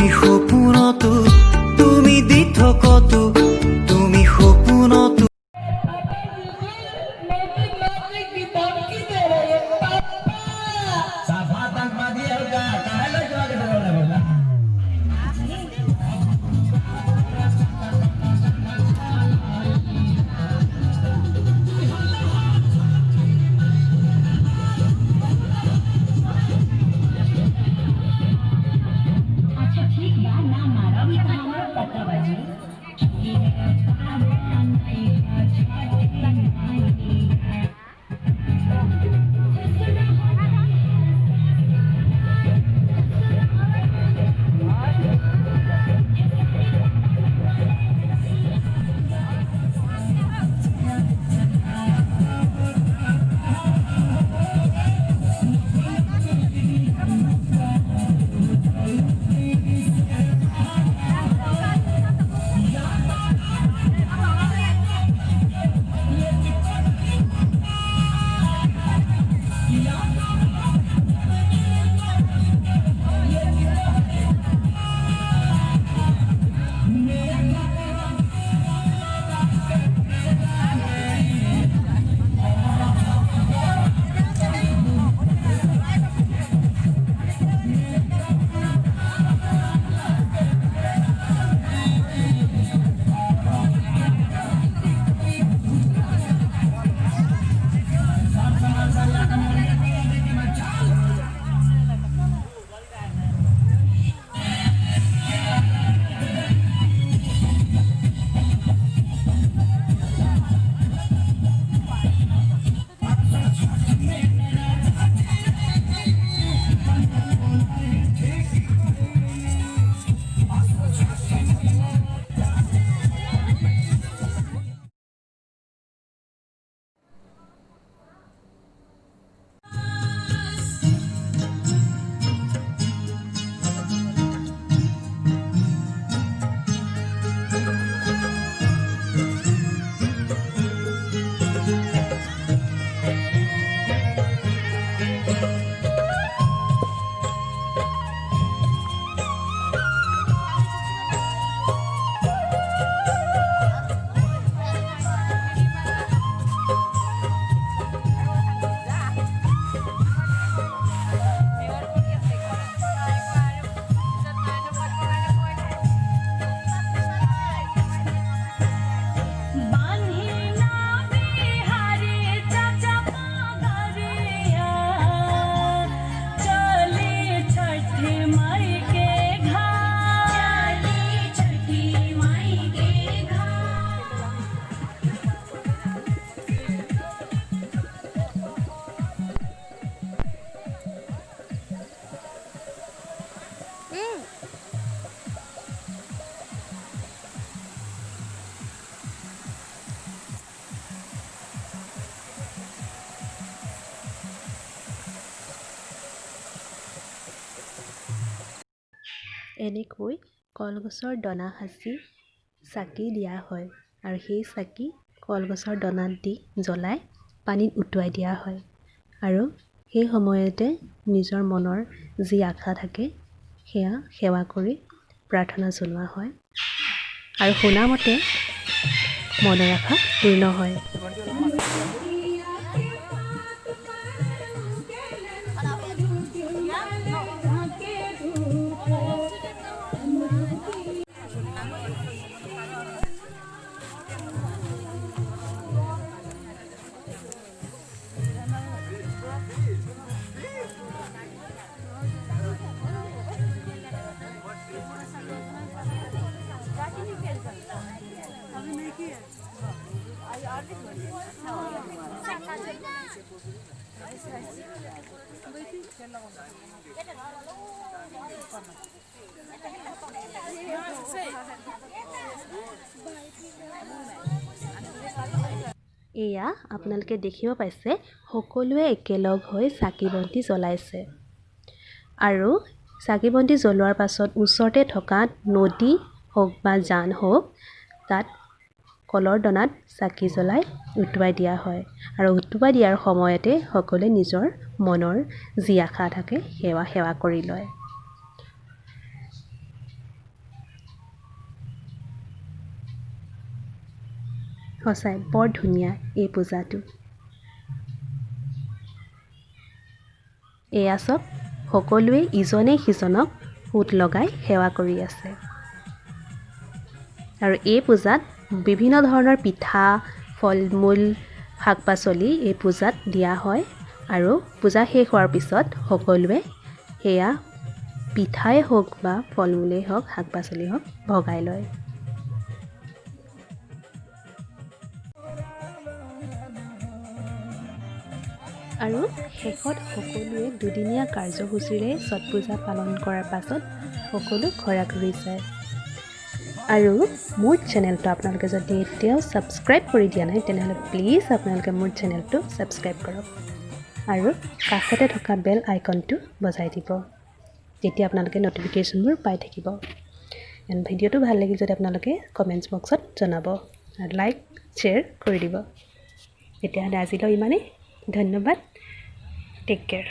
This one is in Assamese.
তুমি সপোনতো তুমি দি থকতো তুমি সপোনতো এনেকৈ কলগছৰ দনা সাঁচি চাকি দিয়া হয় আৰু সেই চাকি কলগছৰ দনাত দি জ্বলাই পানীত উটুৱাই দিয়া হয় আৰু সেই সময়তে নিজৰ মনৰ যি আশা থাকে সেয়া সেৱা কৰি প্ৰাৰ্থনা জনোৱা হয় আৰু শুনামতে মনৰ আশা পূৰ্ণ হয়। এয়া আপোনালোকে দেখিব পাইছে সকলোৱে একেলগ হৈ চাকি বন্তি জ্বলাইছে আৰু চাকি বন্তি জ্বলোৱাৰ পাছত ওচৰতে থকা নদী হওক বা জান হওক তাত কলৰ দনাত চাকি জ্বলাই উটুৱাই দিয়া হয় আৰু উটুৱাই দিয়াৰ সময়তে সকলোৱে নিজৰ মনৰ যি আশা থাকে সেৱা কৰি লয়। সঁচাই বৰ ধুনীয়া এই পূজাটো। এয়া চব সকলোৱে ইজনে সিজনক সোঁত লগাই সেৱা কৰি আছে। আৰু এই পূজাত বিভিন্ন ধৰণৰ পিঠা, ফল মূল, শাক পাচলি এই পূজাত দিয়া হয়। আৰু পূজা শেষ হোৱাৰ পিছত সকলোৱে সেয়া পিঠাই হওক বা ফল মূলেই হওক, শাক পাচলি হওক ভগাই লয়। আৰু শেষত সকলোৱে দুদিনীয়া কাৰ্যসূচীৰে ছট পূজা পালন কৰাৰ পাছত সকলো ঘৰা ঘৰি যায়। আৰু মোৰ চেনেলটো আপোনালোকে যদি এতিয়াও ছাবস্ক্ৰাইব কৰি দিয়া নাই তেনেহ'লে প্লিজ আপোনালোকে মোৰ চেনেলটো ছাবস্ক্ৰাইব কৰক আৰু কাষতে থকা বেল আইকনটো বজাই দিব, তেতিয়া আপোনালোকে ন'টিফিকেশ্যনবোৰ পাই থাকিব। এণ্ড ভিডিঅ'টো ভাল লাগিল যদি আপোনালোকে কমেণ্টছ বক্সত জনাব আৰু লাইক শ্বেয়াৰ কৰি দিব। তেতিয়াহ'লে আজিলৈ ইমানেই। ধন্যবাদ। Take care.